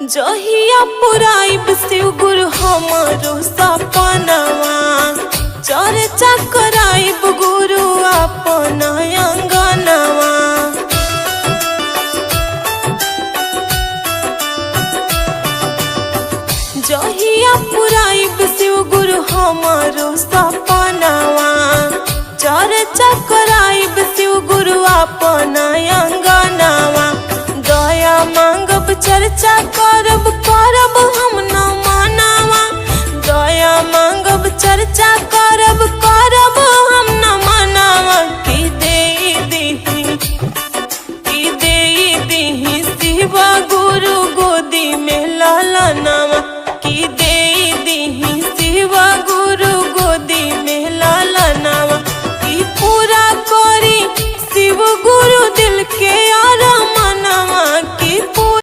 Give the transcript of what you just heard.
जहिया पुराइब शिव गुरु हमारो सपनवा, चर्चा कराइब गुरु अपन अंगनवा। जहिया पुराइब शिव गुरु हमारो सपनवा, चर्चा कराइब शिव गुरु अपन अंगनवा। दया मांगब चर्चा करब करब हम न मनावा, दया मांगब चर्चा करब